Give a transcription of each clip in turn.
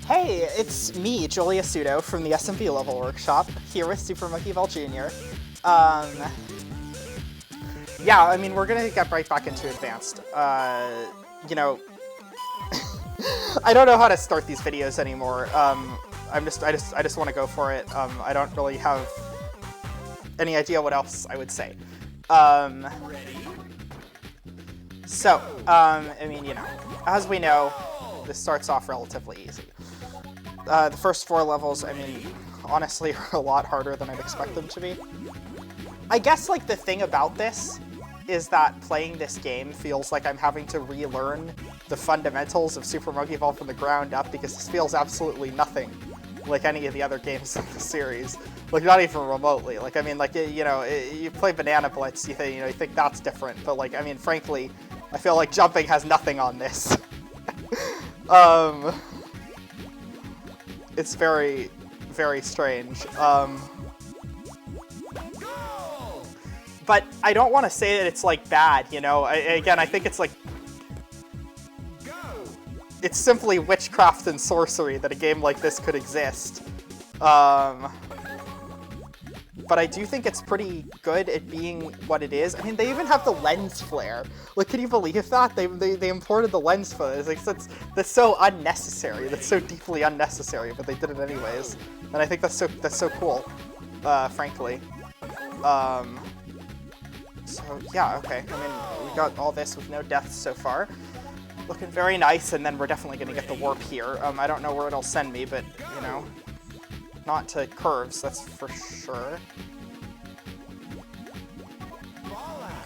Hey, it's me, Julia Sudo from the SMB Level Workshop, here with Super Monkey Ball Jr. Yeah, I mean, we're gonna get right back into Advanced. You know, I don't know how to start these videos anymore. I just want to go for it. I don't really have any idea what else I would say. I mean, you know, as we know, this starts off relatively easy. The first 4 levels, I mean, honestly, are a lot harder than I'd expect them to be. I guess, like, the thing about this is that playing this game feels like I'm having to relearn the fundamentals of Super Monkey Ball from the ground up, because this feels absolutely nothing like any of the other games in the series. Like, not even remotely. Like, I mean, like, you know, you play Banana Blitz, you think that's different, but, like, I mean, frankly, I feel like jumping has nothing on this. It's very, very strange. But I don't want to say that it's, like, bad, you know? Again, I think it's, like, it's simply witchcraft and sorcery that a game like this could exist. But I do think it's pretty good at being what it is. I mean, they even have the lens flare. Like, can you believe that? They imported the lens flare. It's like, that's so unnecessary. That's so deeply unnecessary, but they did it anyways. And I think that's so cool, frankly. So, yeah, okay. I mean, we got all this with no deaths so far. Looking very nice, and then we're definitely going to get the warp here. I don't know where it'll send me, but, you know, not to curves, that's for sure.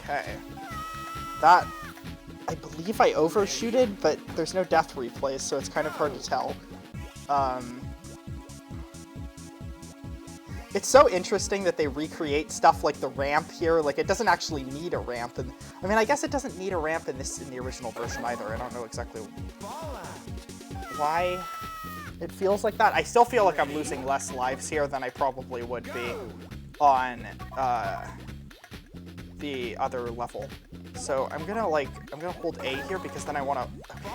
Okay. That, I believe I overshooted, but there's no death replays, so it's kind of hard to tell. It's so interesting that they recreate stuff like the ramp here. Like, it doesn't actually need a ramp. And I mean, I guess it doesn't need a ramp in the original version either. I don't know exactly why it feels like that. I still feel like I'm losing less lives here than I probably would be on the other level. So I'm gonna hold A here, because then I wanna, okay.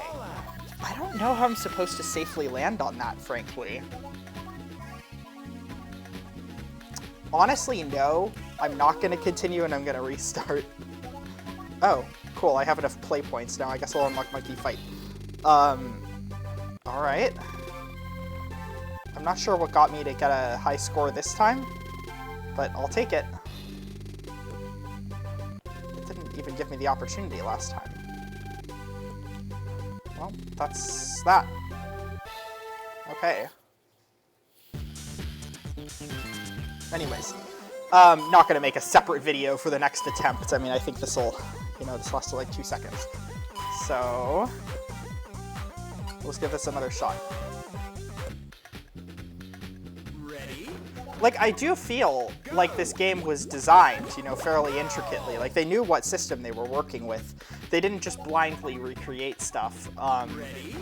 I don't know how I'm supposed to safely land on that, frankly. Honestly, no. I'm not gonna continue, and I'm gonna restart. Oh, cool. I have enough play points now. I guess I'll unlock Monkey Fight. Alright. I'm not sure what got me to get a high score this time, but I'll take it. It didn't even give me the opportunity last time. Well, that's that. Okay. Anyways, not gonna make a separate video for the next attempt. I mean, I think this'll, you know, this lasted like 2 seconds. So, let's give this another shot. Ready? Like, I do feel like this game was designed, you know, fairly intricately. Like, they knew what system they were working with. They didn't just blindly recreate stuff. Ready?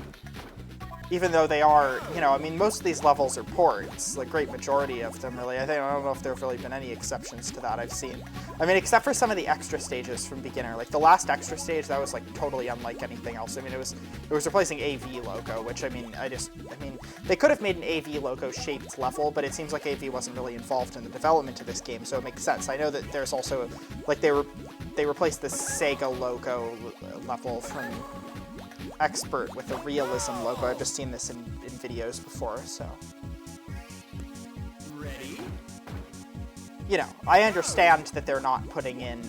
Even though they are, you know, I mean, most of these levels are ports, like, great majority of them, really. I don't know if there have really been any exceptions to that I've seen. I mean, except for some of the extra stages from beginner. Like, the last extra stage, that was, like, totally unlike anything else. I mean, it was replacing AV logo, which, I mean, they could have made an AV logo-shaped level, but it seems like AV wasn't really involved in the development of this game, so it makes sense. I know that there's also, like, they replaced the Sega logo level from Expert with the Realism logo. I've just seen this in videos before, so. Ready? You know, I understand that they're not putting in,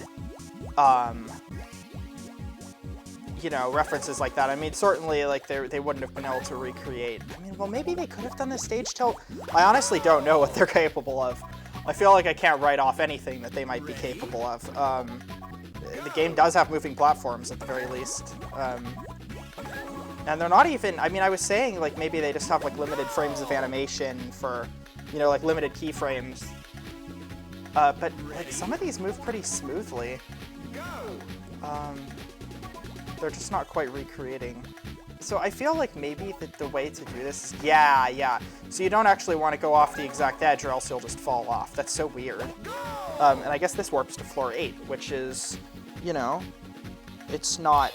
you know, references like that. I mean, certainly, like, they wouldn't have been able to recreate. I mean, well, maybe they could have done the stage tilt. I honestly don't know what they're capable of. I feel like I can't write off anything that they might be capable of. The game does have moving platforms, at the very least. And they're not even, I mean, I was saying, like, maybe they just have, like, limited frames of animation for, you know, like, limited keyframes. But, like, some of these move pretty smoothly. They're just not quite recreating. So I feel like maybe the way to do this is, yeah. So you don't actually want to go off the exact edge, or else you'll just fall off. That's so weird. And I guess this warps to floor 8, which is, you know, it's not,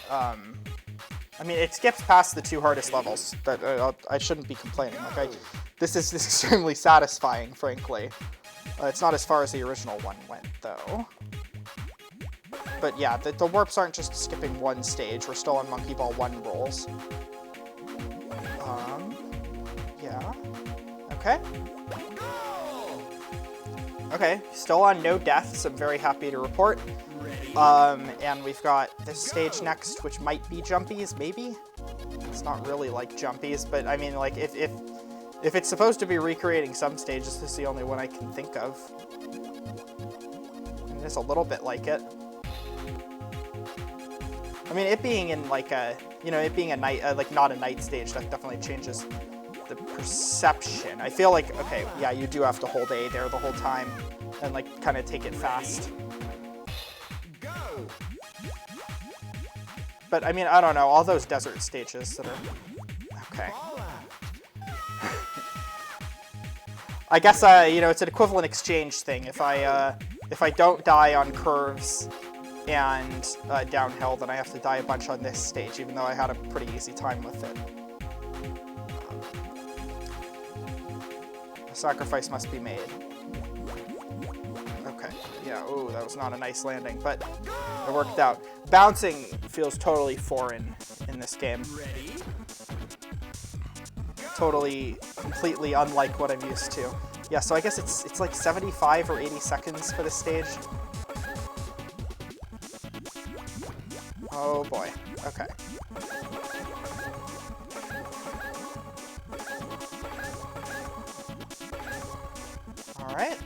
I mean, it skips past the 2 hardest levels, but I shouldn't be complaining. Like, this is extremely satisfying, frankly. It's not as far as the original one went, though. But yeah, the warps aren't just skipping one stage. We're still on Monkey Ball 1 rolls. Yeah. Okay. Okay, still on no deaths. I'm very happy to report. And we've got this stage next, which might be jumpies, maybe? It's not really like jumpies, but I mean, like, if it's supposed to be recreating some stages, this is the only one I can think of. And it's a little bit like it. I mean, it being in like a, you know, it being a night, like not a night stage, that definitely changes the perception. I feel like, okay, yeah, you do have to hold A there the whole time and like kind of take it fast. But I mean, I don't know, all those desert stages that are, okay. I guess, you know, it's an equivalent exchange thing. If I don't die on curves and downhill, then I have to die a bunch on this stage, even though I had a pretty easy time with it. A sacrifice must be made. Okay, yeah, ooh, that was not a nice landing, but it worked out. Bouncing feels totally foreign in this game. Totally, completely unlike what I'm used to. Yeah, so I guess it's like 75 or 80 seconds for this stage. Oh boy, okay. All right.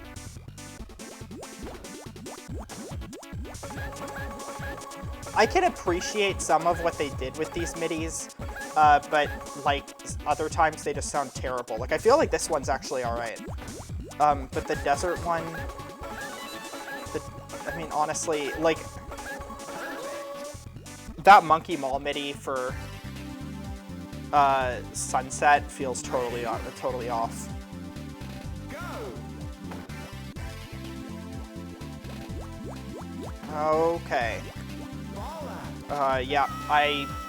I can appreciate some of what they did with these midis, but like other times they just sound terrible. Like I feel like this one's actually all right, but the desert one, I mean honestly, like that Monkey Mall midi for Sunset feels totally off. Okay. Yeah,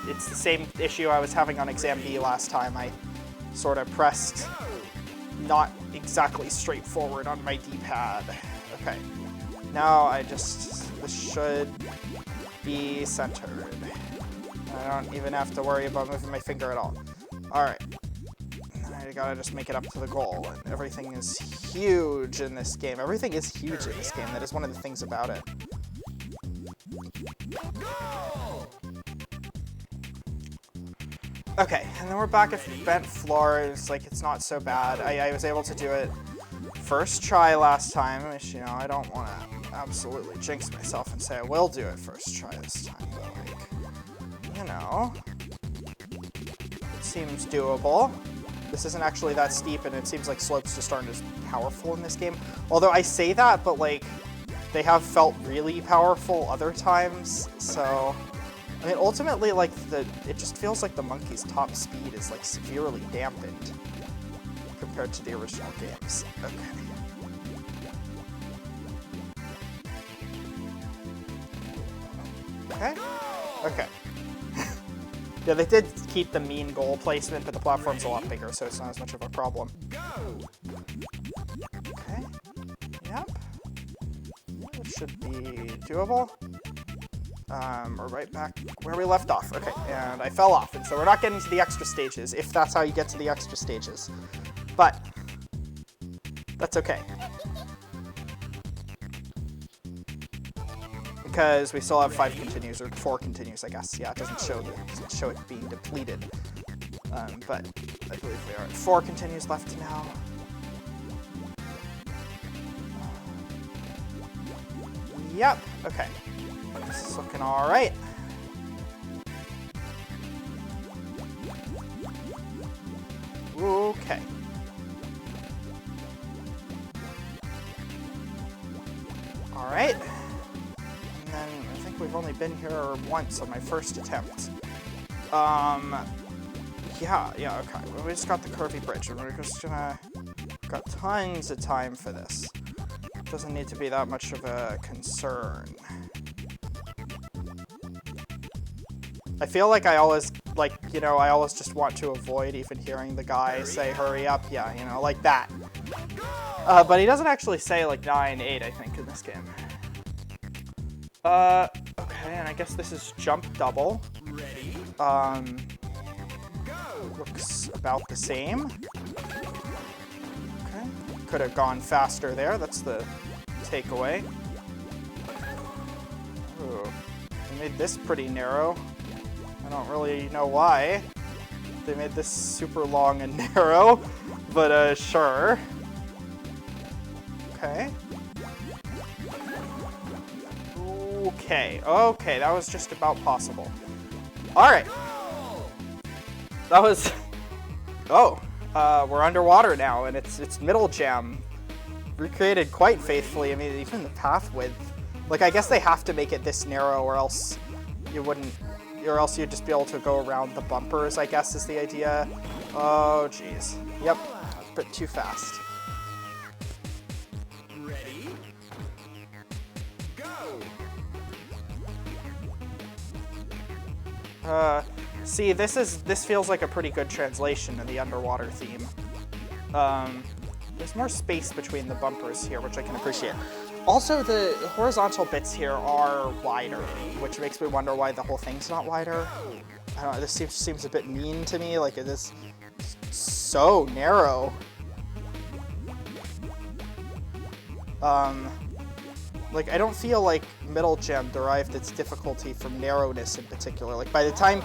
it's the same issue I was having on Exam B last time. I sort of pressed not exactly straightforward on my D-pad. Okay. Now this should be centered. I don't even have to worry about moving my finger at all. Alright. I gotta just make it up to the goal. And everything is huge in this game. Everything is huge in this game. That is one of the things about it. Okay, and then we're back at bent floors. Like, it's not so bad. I was able to do it first try last time, which, you know, I don't want to absolutely jinx myself and say I will do it first try this time, but, like, you know, it seems doable. This isn't actually that steep, and it seems like slopes just aren't as powerful in this game. Although I say that, but, like, they have felt really powerful other times, so I mean, ultimately, like, it just feels like the monkey's top speed is, like, severely dampened compared to the original games. Okay. Okay. Yeah, they did keep the mean goal placement, but the platform's a lot bigger, so it's not as much of a problem. Okay. Yep. It should be doable. We're right back where we left off. Okay, and I fell off, and so we're not getting to the extra stages, if that's how you get to the extra stages. But that's okay. Because we still have 5 continues, or 4 continues, I guess. Yeah, it doesn't show it being depleted. But I believe we are at 4 continues left now. Yep, okay. This is looking alright. Okay. Alright. And then I think we've only been here once on my first attempt. Yeah, okay. Well, we just got the curvy bridge, and we're just gonna... got tons of time for this. Doesn't need to be that much of a concern. I feel like I always like, you know, I always just want to avoid even hearing the guy say, hurry up, yeah, you know, like that. But he doesn't actually say, like, 9, 8, I think, in this game. Okay, and I guess this is jump double. Looks about the same. Okay, could have gone faster there, that's the takeaway. Ooh, they made this pretty narrow. I don't really know why they made this super long and narrow, but sure. Okay. Okay, that was just about possible. Alright. That was... Oh, we're underwater now, and it's Middle Jam. Recreated quite faithfully. I mean, even the path width. Like, I guess they have to make it this narrow, or else you wouldn't... Or else you'd just be able to go around the bumpers, I guess, is the idea. Oh, jeez. Yep, a bit too fast. Ready? Go! See, this feels like a pretty good translation of the underwater theme. There's more space between the bumpers here, which I can appreciate. Also, the horizontal bits here are wider, which makes me wonder why the whole thing's not wider. I don't know, this seems a bit mean to me, like it is so narrow. Like, I don't feel like Middle Gem derived its difficulty from narrowness in particular. Like, by the time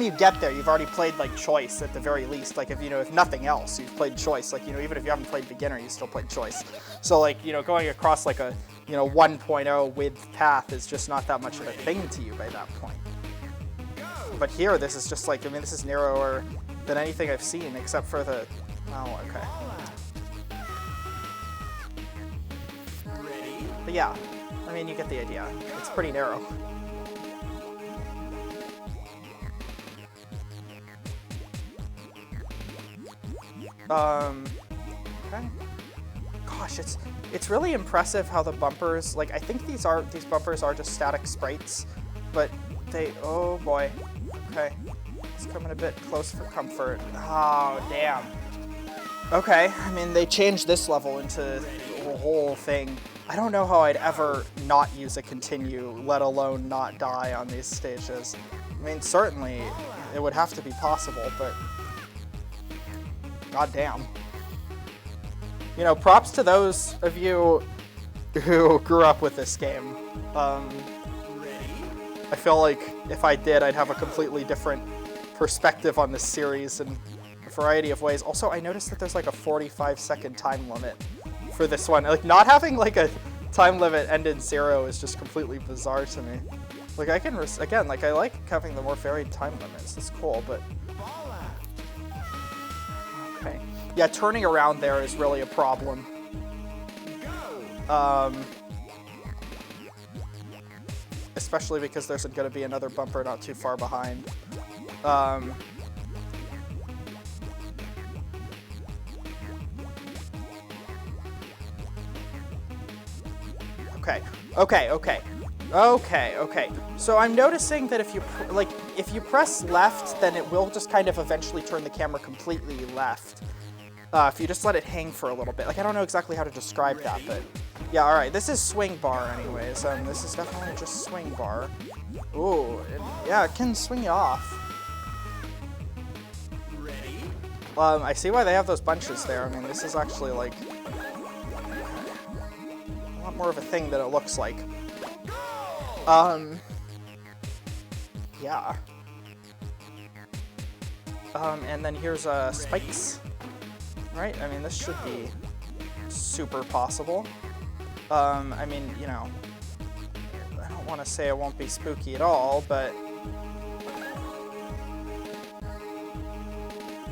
you get there, you've already played, like, Choice at the very least. Like, if nothing else, you've played Choice. Like, you know, even if you haven't played Beginner, you still played Choice. So, like, you know, going across, like, a, you know, 1.0 width path is just not that much of a thing to you by that point. But here, this is just, like, I mean, this is narrower than anything I've seen, except for the... Oh, okay. But yeah, I mean, you get the idea. It's pretty narrow. Okay. Gosh, it's really impressive how the bumpers, like, I think these bumpers are just static sprites, but they, oh boy. Okay, it's coming a bit close for comfort. Oh, damn. Okay, I mean, they changed this level into the whole thing. I don't know how I'd ever not use a continue, let alone not die on these stages. I mean, certainly it would have to be possible, but goddamn. You know, props to those of you who grew up with this game. I feel like if I did, I'd have a completely different perspective on this series in a variety of ways. Also, I noticed that there's like a 45-second time limit for this one. Like, not having like a time limit end in 0 is just completely bizarre to me. Like, I can, again, like, I like having the more varied time limits. That's cool, but... Okay. Yeah, turning around there is really a problem. Especially because there's going to be another bumper not too far behind. Okay. So I'm noticing that if you press left, then it will just kind of eventually turn the camera completely left. If you just let it hang for a little bit. Like, I don't know exactly how to describe that, but yeah, all right. This is swing bar anyways. This is definitely just swing bar. Ooh, yeah, it can swing you off. I see why they have those bunches there. I mean, this is actually like a lot more of a thing than it looks like. Yeah. And then here's spikes. Right? I mean, this should be super possible. I mean, you know, I don't want to say it won't be spooky at all, but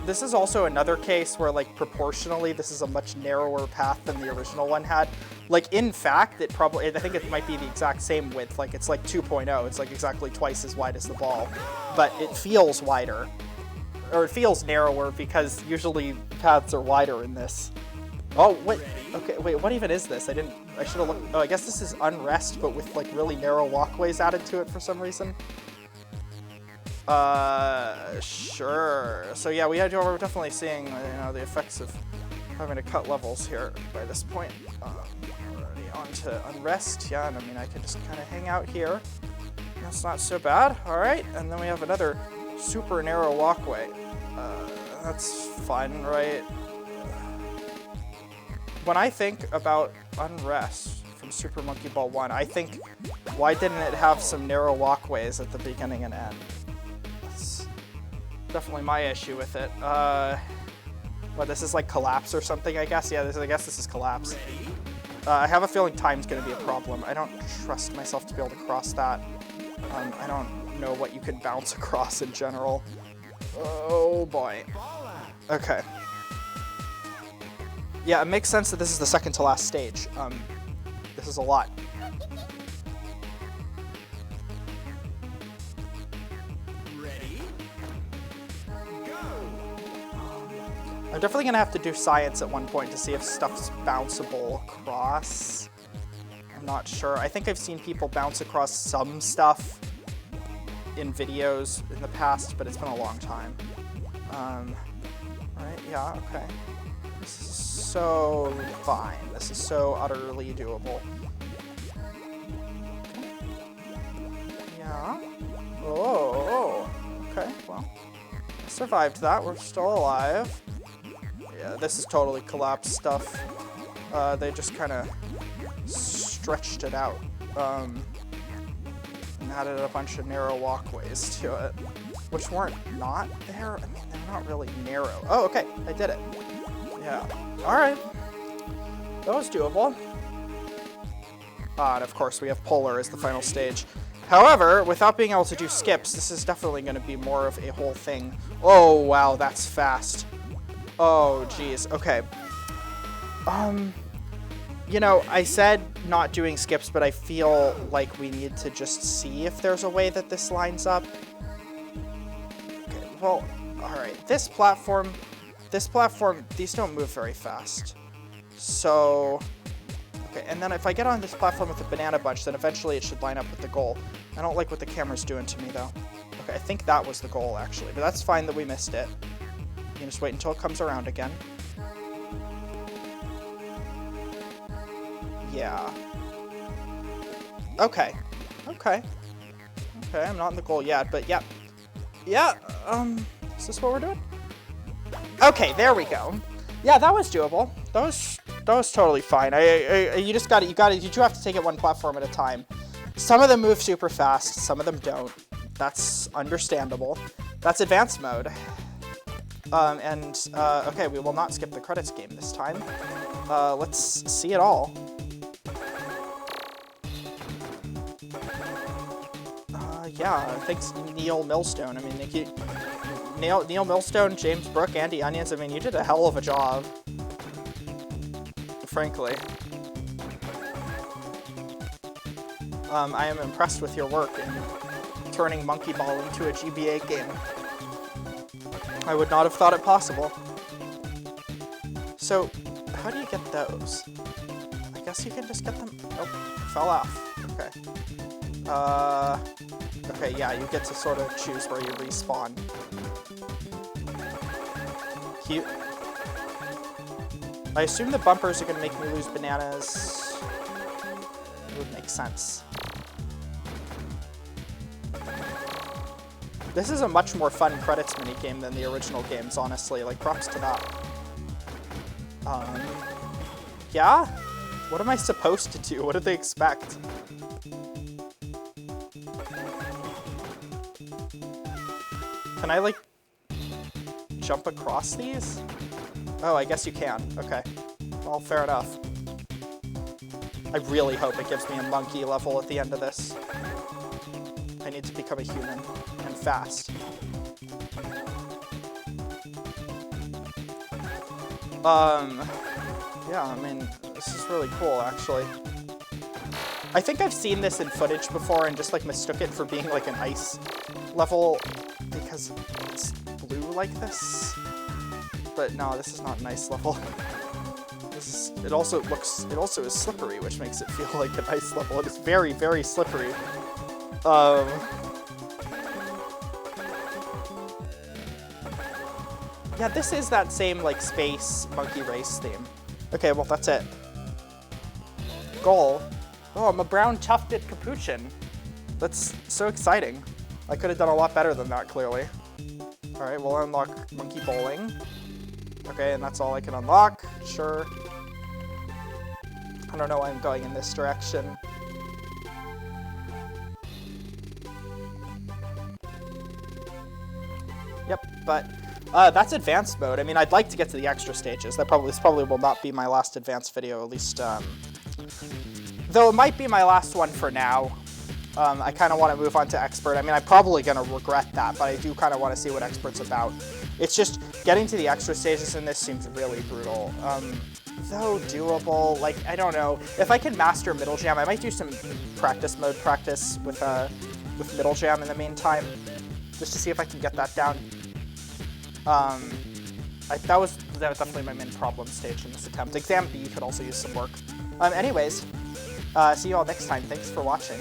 this is also another case where, like, proportionally, this is a much narrower path than the original one had. Like, in fact, I think it might be the exact same width. Like, it's like 2.0. It's like exactly twice as wide as the ball, but it feels wider. Or it feels narrower because usually paths are wider in this. Oh, wait. Okay, wait, what even is this? I should have looked. Oh, I guess this is Unrest, but with, like, really narrow walkways added to it for some reason. Sure. So yeah, we're definitely seeing, the effects of having to cut levels here by this point. Already on to Unrest. Yeah, and I mean, I can just kind of hang out here. That's not so bad. All right, and then we have another super narrow walkway. That's fun, right? When I think about Unrest from Super Monkey Ball 1, I think, why didn't it have some narrow walkways at the beginning and end? That's definitely my issue with it. What, this is like Collapse or something, I guess? Yeah, I guess this is Collapse. I have a feeling time's going to be a problem. I don't trust myself to be able to cross that. I don't know what you can bounce across in general. Oh boy. Okay. Yeah, it makes sense that this is the second to last stage. This is a lot. I'm definitely gonna have to do science at one point to see if stuff's bounceable across. I'm not sure. I think I've seen people bounce across some stuff in videos in the past, but it's been a long time. Right, yeah, okay. This is so fine. This is so utterly doable. Yeah. Oh, okay, well. I survived that. We're still alive. Yeah, this is totally Collapse stuff. They just kind of stretched it out and added a bunch of narrow walkways to it, which weren't not there. I mean, they're not really narrow. Oh, okay, I did it. Yeah, all right. That was doable. And of course, we have Polar as the final stage. However, without being able to do skips, this is definitely going to be more of a whole thing. Oh, wow, that's fast. Oh, geez. Okay. I said not doing skips, but I feel like we need to just see if there's a way that this lines up. Okay, well, alright. This platform, these don't move very fast. So, okay, and then if I get on this platform with the banana bunch, then eventually it should line up with the goal. I don't like what the camera's doing to me, though. Okay, I think that was the goal, actually, but that's fine that we missed it. You can just wait until it comes around again. Yeah. Okay. Okay. Okay, I'm not in the goal yet, but yeah. Yeah, is this what we're doing? Okay, there we go. Yeah, that was doable. That was totally fine. You do have to take it one platform at a time. Some of them move super fast, some of them don't. That's understandable. That's advanced mode. Okay, we will not skip the credits game this time. Let's see it all. Yeah, thanks Neil Millstone. I mean, Neil Millstone, James Brook, Andy Onions, I mean, you did a hell of a job. Frankly. I am impressed with your work in turning Monkey Ball into a GBA game. I would not have thought it possible. So, how do you get those? I guess you can just get them... Nope, fell off. Okay. Okay, yeah, you get to sort of choose where you respawn. Cute. I assume the bumpers are going to make me lose bananas. It would make sense. This is a much more fun credits minigame than the original games, honestly. Like, props to that. Yeah? What am I supposed to do? What do they expect? Can I, like, jump across these? Oh, I guess you can. Okay. Well, fair enough. I really hope it gives me a monkey level at the end of this. I need to become a human, and fast. Yeah, I mean, this is really cool, actually. I think I've seen this in footage before and just, like, mistook it for being, like, an ice level because it's blue like this. But no, this is not an ice level. It also is slippery, which makes it feel like an ice level. It is very, very slippery. Yeah, this is that same, like, space monkey race theme. Okay, well, that's it. Goal. Oh, I'm a brown tufted capuchin. That's so exciting. I could have done a lot better than that, clearly. Alright, we'll unlock monkey bowling. Okay, and that's all I can unlock. Sure. I don't know why I'm going in this direction. Yep, but that's advanced mode. I mean, I'd like to get to the extra stages. This probably will not be my last advanced video, at least, though it might be my last one for now. I kind of want to move on to expert. I mean, I'm probably going to regret that, but I do kind of want to see what expert's about. It's just getting to the extra stages in this seems really brutal. Though doable, like, I don't know. If I can master middle jam, I might do some practice mode practice with middle jam in the meantime, just to see if I can get that down. That was definitely my main problem stage in this attempt. Exam B could also use some work. Anyways, see you all next time. Thanks for watching.